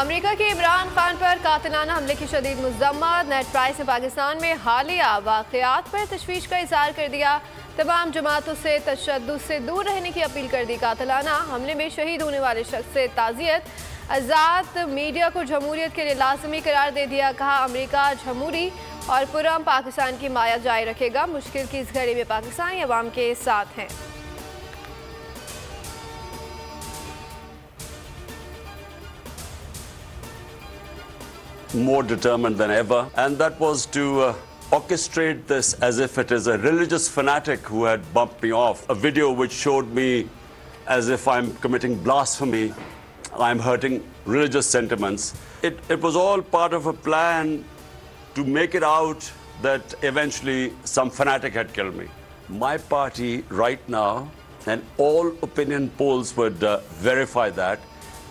America के इमरान खान पर कातिलाना हमले की शदीद मज़म्मत। नेट प्राइस ने पाकिस्तान में हालिया वाक़यात पर तशवीश का इज़हार कर दिया। तमाम जमातों से तशद्दुद से दूर रहने की अपील कर दी। कातिलाना हमले में शहीद होने वाले शख्स से ताज़ियत। आज़ाद मीडिया को जमहूरियत के लिए लाजमी करार दे दिया। कहा अमेरिका जमहूरी और पुरअमन पाकिस्तान की माया जारी रखेगा। मुश्किल की इस घड़ी में पाकिस्तानी अवाम के साथ हैं। More determined than ever, and that was to orchestrate this as if it is a religious fanatic who had bumped me off. A video which showed me as if I'm committing blasphemy, I'm hurting religious sentiments. It was all part of a plan to make it out that eventually some fanatic had killed me. My party right now, and all opinion polls would verify that,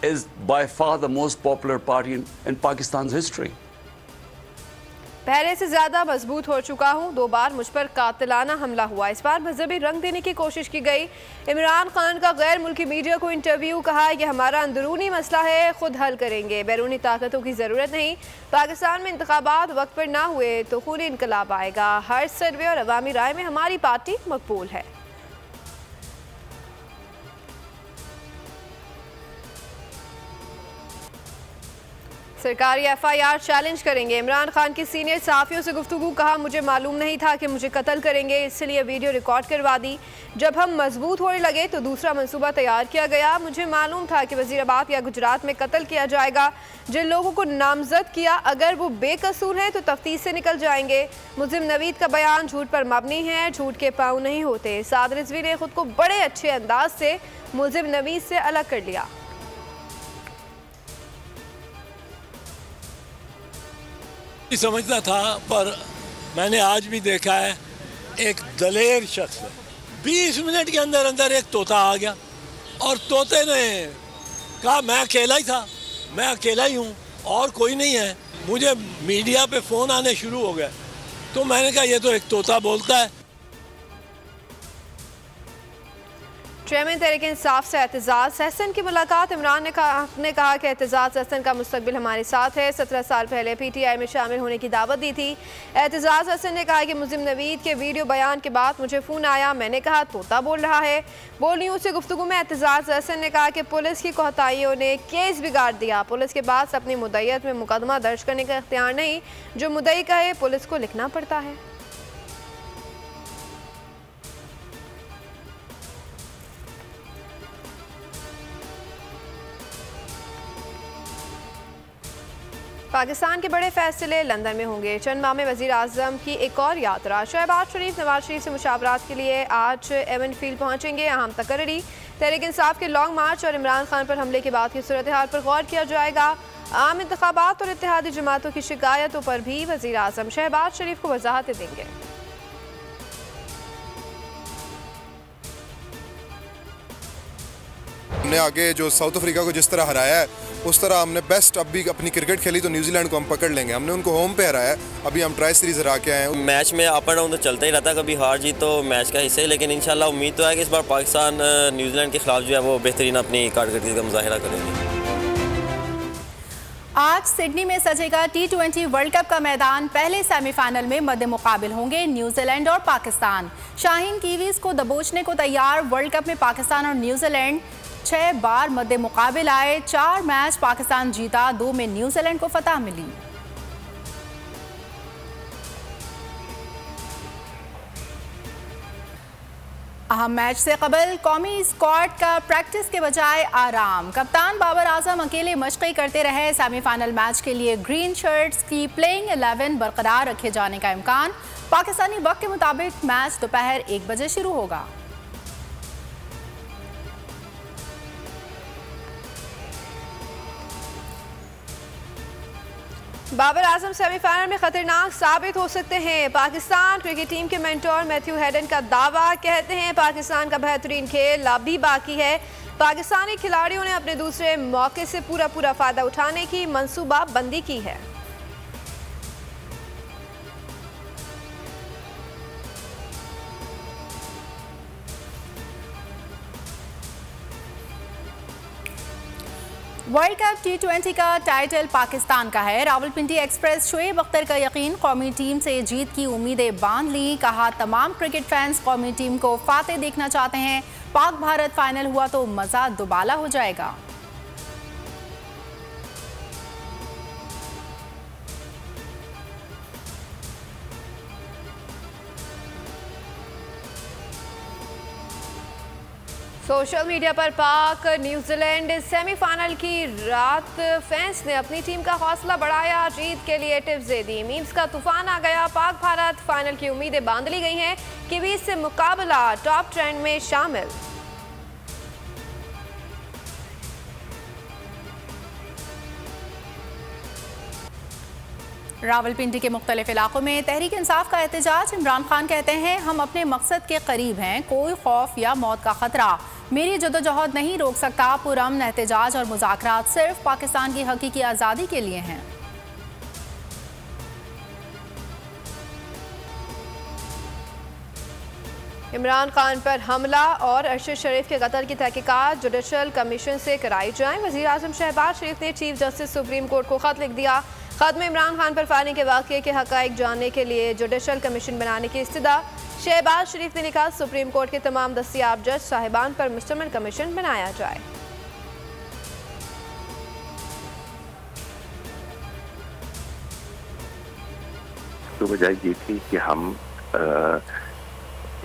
is by far the most popular party in Pakistan's history. पहले से ज्यादा मजबूत हो चुका हूँ। 2 बार मुझ पर कातिलाना हमला हुआ। इस बार मजहबी रंग देने की कोशिश की गई। इमरान खान का गैर मुल्की मीडिया को इंटरव्यू। कहा यह हमारा अंदरूनी मसला है, खुद हल करेंगे, बैरूनी ताकतों की ज़रूरत नहीं। पाकिस्तान में इंतखाबात वक्त पर ना हुए तो खूनी इनकलाब आएगा। हर सर्वे और अवामी राय में हमारी पार्टी मकबूल है। सरकारी FIR चैलेंज करेंगे। इमरान खान की सीनियर सहाफ़ियों से गुफ्तगू। कहा मुझे मालूम नहीं था कि मुझे कत्ल करेंगे, इसलिए वीडियो रिकॉर्ड करवा दी। जब हम मजबूत होने लगे तो दूसरा मंसूबा तैयार किया गया। मुझे मालूम था कि वज़ीराबाद या गुजरात में कत्ल किया जाएगा। जिन लोगों को नामजद किया अगर वो बेकसूर हैं तो तफ्तीश से निकल जाएंगे। मुल्ज़िम नवीद का बयान झूठ पर मबनी है, झूठ के पाँव नहीं होते। साद रिजवी ने खुद को बड़े अच्छे अंदाज से मुल्ज़िम नवीद से अलग कर लिया। समझता था पर मैंने आज भी देखा है एक दलेर शख्स है। 20 मिनट के अंदर अंदर एक तोता आ गया और तोते ने कहा मैं अकेला ही था, मैं अकेला ही हूँ और कोई नहीं है। मुझे मीडिया पे फ़ोन आने शुरू हो गए तो मैंने कहा ये तो एक तोता बोलता है। चेयरमैन तहरीक इंसाफ से एतजाज़ हसन की मुलाकात। इमरान ने कहा कि एतजाज़ हसन का मुस्तकबिल हमारे साथ है। 17 साल पहले PTI में शामिल होने की दावत दी थी। एतजाज़ हसन ने कहा कि मुल्ज़िम नवीद के वीडियो बयान के बाद मुझे फ़ोन आया, मैंने कहा तोता बोल रहा है। बोल न्यूज़ से गुफ्तगू में एतजाज़ हसन ने कहा कि पुलिस की कोताहियों ने केस बिगाड़ दिया। पुलिस के पास अपनी मुद्दईयत में मुकदमा दर्ज करने का इख्तियार नहीं, जो मुद्दई कहे पुलिस को लिखना पड़ता है। पाकिस्तान के बड़े फैसले लंदन में होंगे। चंद माह में वज़ीर आज़म की एक और यात्रा। शहबाज शरीफ नवाज शरीफ से मुशावरात के लिए आज एवन फील्ड पहुंचेंगे। अहम तकर्री तहरीक इंसाफ के लॉन्ग मार्च और इमरान खान पर हमले के बाद की सूरत हाल पर गौर किया जाएगा। आम इंतखाबात और इत्तेहादी जमातों की शिकायतों पर भी वज़ीर आज़म शहबाज शरीफ को वजाहतें देंगे। हमने आगे जो साउथ अफ्रीका को जिस तरह हराया है उस तरह हमने बेस्ट अब भी अपनी क्रिकेट खेली तो न्यूजीलैंड को हम पकड़ लेंगे। हमने उनको होम पे हराया है, अभी हम ट्राई सीरीज हरा के आए हैं। मैच में अप एंड डाउन तो चलता ही रहता है, कभी हार जीत तो मैच का हिस्सा है, लेकिन इंशाल्लाह उम्मीद तो है कि इस बार पाकिस्तान न्यूजीलैंड के खिलाफ जो है वो बेहतरीन अपनी कारकर्दगी का मुजाहिरा करेंगे। आज सिडनी में सजेगा T20 वर्ल्ड कप का मैदान। पहले सेमीफाइनल में मद्दे मुकाबिल होंगे न्यूजीलैंड और पाकिस्तान। शाहीन कीवीज को दबोचने को तैयार। वर्ल्ड कप में पाकिस्तान और न्यूजीलैंड 6 बार मद्दे मुकाबिल आए। 4 मैच पाकिस्तान जीता, 2 में न्यूजीलैंड को फतह मिली। अहम मैच से कबल कौमी स्क्वाड का प्रैक्टिस के बजाय आराम। कप्तान बाबर आजम अकेले मशक़ी करते रहे। सेमीफाइनल मैच के लिए ग्रीन शर्ट्स की प्लेइंग 11 बरकरार रखे जाने का इम्कान। पाकिस्तानी वक्त के मुताबिक मैच दोपहर 1 बजे शुरू होगा। बाबर आजम सेमीफाइनल में खतरनाक साबित हो सकते हैं। पाकिस्तान क्रिकेट टीम के मेंटोर मैथ्यू हेडन का दावा। कहते हैं पाकिस्तान का बेहतरीन खेल अभी बाकी है। पाकिस्तानी खिलाड़ियों ने अपने दूसरे मौके से पूरा फ़ायदा उठाने की मंसूबा बंदी की है। वर्ल्ड कप T20 का टाइटल पाकिस्तान का है। रावलपिंडी एक्सप्रेस शोएब अख्तर का यकीन, कौमी टीम से जीत की उम्मीदें बांध ली। कहा तमाम क्रिकेट फैंस कौमी टीम को फातेह देखना चाहते हैं। पाक भारत फाइनल हुआ तो मजा दुबाला हो जाएगा। सोशल मीडिया पर पाक न्यूजीलैंड सेमीफाइनल की रात फैंस ने अपनी टीम का हौसला बढ़ाया, जीत के लिए टिप्स दे दी। मीम्स का तूफान आ गया। पाक भारत फाइनल की उम्मीदें बांध ली गई हैं। किवीज से मुकाबला टॉप ट्रेंड में शामिल। रावलपिंडी के मुख्तलिफ इलाकों में तहरीक इंसाफ का एहतजाज। इमरान खान कहते हैं हम अपने मकसद के करीब हैं, कोई खौफ या मौत का खतरा मेरी जदोजहद नहीं रोक सकता। पुरअमन एहतजाज और मुज़ाकरात सिर्फ पाकिस्तान की हकीकी आज़ादी के लिए हैं। इमरान खान पर हमला और अरशद शरीफ के कत्ल की तहकीकात जुडिशल कमीशन से कराई जाए। वज़ीर आज़म शहबाज शरीफ ने चीफ जस्टिस सुप्रीम कोर्ट को खत लिख दिया। खत में इमरान खान पर फायरिंग के वाक़े के हक़ाइक़ जानने के लिए जुडिशल कमीशन बनाने की इस्तदा। शहबाज शरीफ ने लिखा सुप्रीम कोर्ट के तमाम दस्तियाब जज साहिबान पर मुश्तमिल कमीशन बनाया जाए। तो वजह ये थी कि हम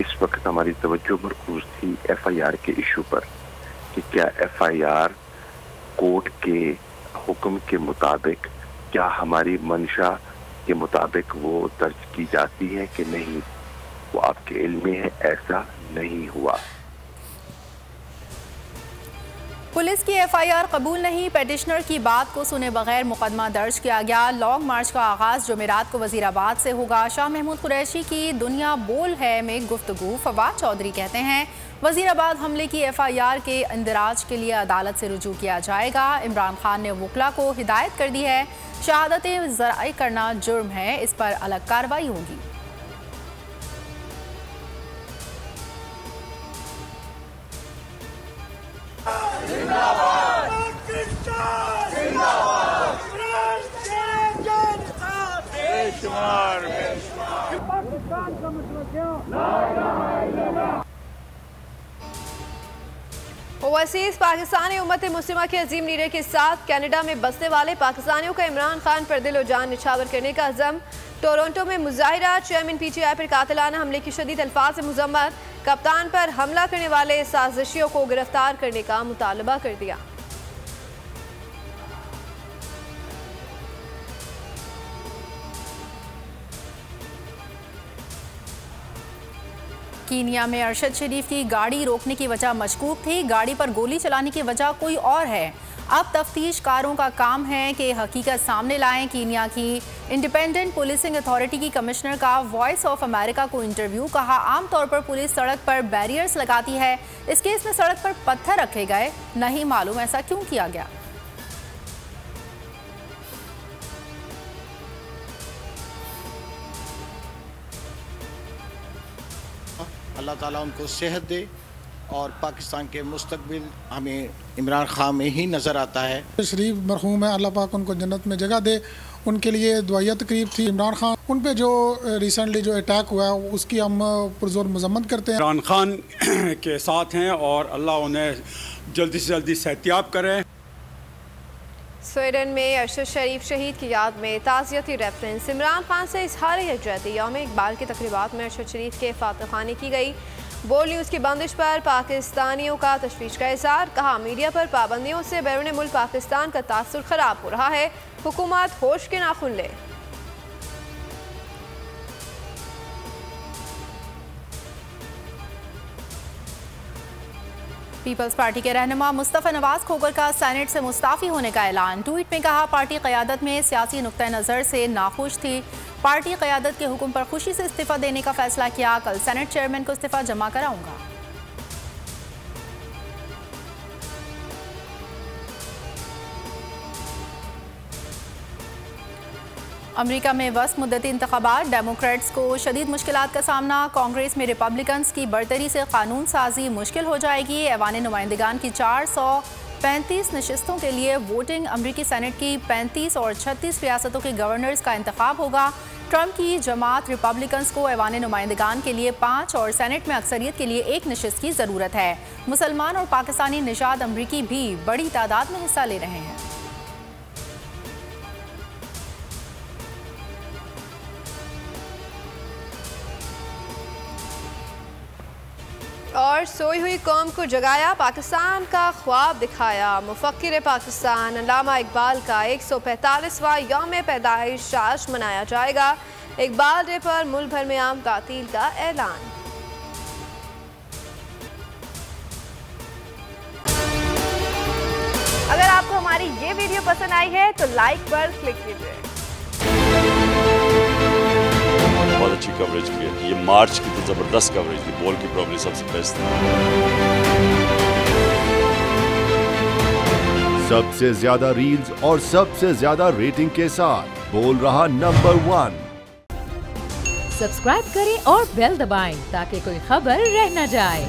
इस वक्त हमारी तवज्जो मरकूज थी FIR के इशू पर कि क्या FIR कोर्ट के हुक्म के मुताबिक, क्या हमारी मंशा के मुताबिक वो दर्ज की जाती है कि नहीं। वो आपके इल्म में है, ऐसा नहीं हुआ। पुलिस की FIR कबूल नहीं, पेटिशनर की बात को सुने बगैर मुकदमा दर्ज किया गया। लॉन्ग मार्च का आगाज जुमेरात को वजीराबाद से होगा। शाह महमूद कुरैशी की दुनिया बोल है में गुफ्तगू। फवाद चौधरी कहते हैं वजीराबाद हमले की FIR के इंदराज के लिए अदालत से रुजू किया जाएगा। इमरान खान ने वकला को हिदायत कर दी है, शहादतें ज़राई करना जुर्म है, इस पर अलग कार्रवाई होगी। ओवरसीज पाकिस्तानी उम्मत मुस्लिमा के अजीम लीडर के साथ कनाडा में बसने वाले पाकिस्तानियों का इमरान खान पर दिलो जान निछावर करने का अज़म। टोरंटो में मुजाहिरा। चेयरमैन PTI पर कातिलाना हमले की शदीद अल्फाज से मुजम्मत। कप्तान पर हमला करने वाले साजिशियों को गिरफ्तार करने का मुतालबा कर दिया। कीनिया में अरशद शरीफ की गाड़ी रोकने की वजह मशकूक थी, गाड़ी पर गोली चलाने की वजह कोई और है। अब तफ्तीशकारों का काम है कि हकीकत सामने लाएं। कीनिया की इंडिपेंडेंट पुलिसिंग अथॉरिटी की कमिश्नर का वॉइस ऑफ अमेरिका को इंटरव्यू। कहा आमतौर पर पुलिस सड़क पर बैरियर्स लगाती है, इस केस में सड़क पर पत्थर रखे गए, नहीं मालूम ऐसा क्यों किया गया। अल्लाह ताला उनको सेहत दे और पाकिस्तान के मुस्तकबिल हमें इमरान खान में ही नज़र आता है। शरीफ मरहूम है, अल्लाह पाक उनको जन्नत में जगह दे। उनके लिए दुआया तकरीब थी। इमरान खान उन पे जो रिसेंटली जो अटैक हुआ है उसकी हम पुरजोर मजम्मत करते हैं। इमरान खान के साथ हैं और अल्लाह उन्हें जल्दी से जल्दी सेहतियाब करे। स्वीडन में अरशद शरीफ शहीद की याद में ताज़ियती रेफरेंस। इमरान खान से इजहार यकजहती। यौम इकबाल की तकरीबात में अरशद शरीफ के फातखानी की गई। बोल न्यूज़ की बंदिश पर पाकिस्तानियों का तशवीश का इज़हार। कहा मीडिया पर पाबंदियों से बैरून मुल्क पाकिस्तान का तासुर ख़राब हो रहा है, हुकूमत होश के नाखुन ले। पीपल्स पार्टी के रहनुमा मुस्तफ़ा नवाज खोगर का सेनेट से मुस्ताफ़ी होने का ऐलान। ट्वीट में कहा पार्टी क़यादत में सियासी नुक्ता नज़र से नाखुश थी, पार्टी क़यादत के हुक्म पर खुशी से इस्तीफ़ा देने का फैसला किया। कल सेनेट चेयरमैन को इस्तीफ़ा जमा कराऊंगा। अमेरिका में वस्त मुद्दती इंतखाबात, डेमोक्रेट्स को शदीद मुश्किलात का सामना। कांग्रेस में रिपब्लिकन्स की बरतरी से कानून साजी मुश्किल हो जाएगी। ऐवान नुमाइंदगान की 400 35 नशिस्तों के लिए वोटिंग। अमरीकी सेनेट की 35 और 36 रियासतों के गवर्नर्स का इंतखाब होगा। ट्रंप की जमात रिपब्लिकन्स को ऐवान नुमाइंदगान के लिए 5 और सेनेट में अक्सरियत के लिए 1 नशिस्त की ज़रूरत है। मुसलमान और पाकिस्तानी निषाद अमरीकी भी बड़ी तादाद में हिस्सा ले रहे हैं। और सोई हुई कौम को जगाया, पाकिस्तान का ख्वाब दिखाया। मुफक्किर पाकिस्तान अल्लामा इकबाल का 145वां यौम पैदाइश आज मनाया जाएगा। इकबाल डे पर मुल्क भर में आम तातील का ऐलान। अगर आपको हमारी ये वीडियो पसंद आई है तो लाइक पर क्लिक कीजिए। बहुत अच्छी कवरेज की है। ये मार्च की तो जबरदस्त कवरेज थी, बॉल की प्रॉब्लम सबसे बेस्ट थी। सबसे ज्यादा रील्स और सबसे ज्यादा रेटिंग के साथ बोल रहा नंबर 1। सब्सक्राइब करें और बेल दबाएं ताकि कोई खबर रह न जाए।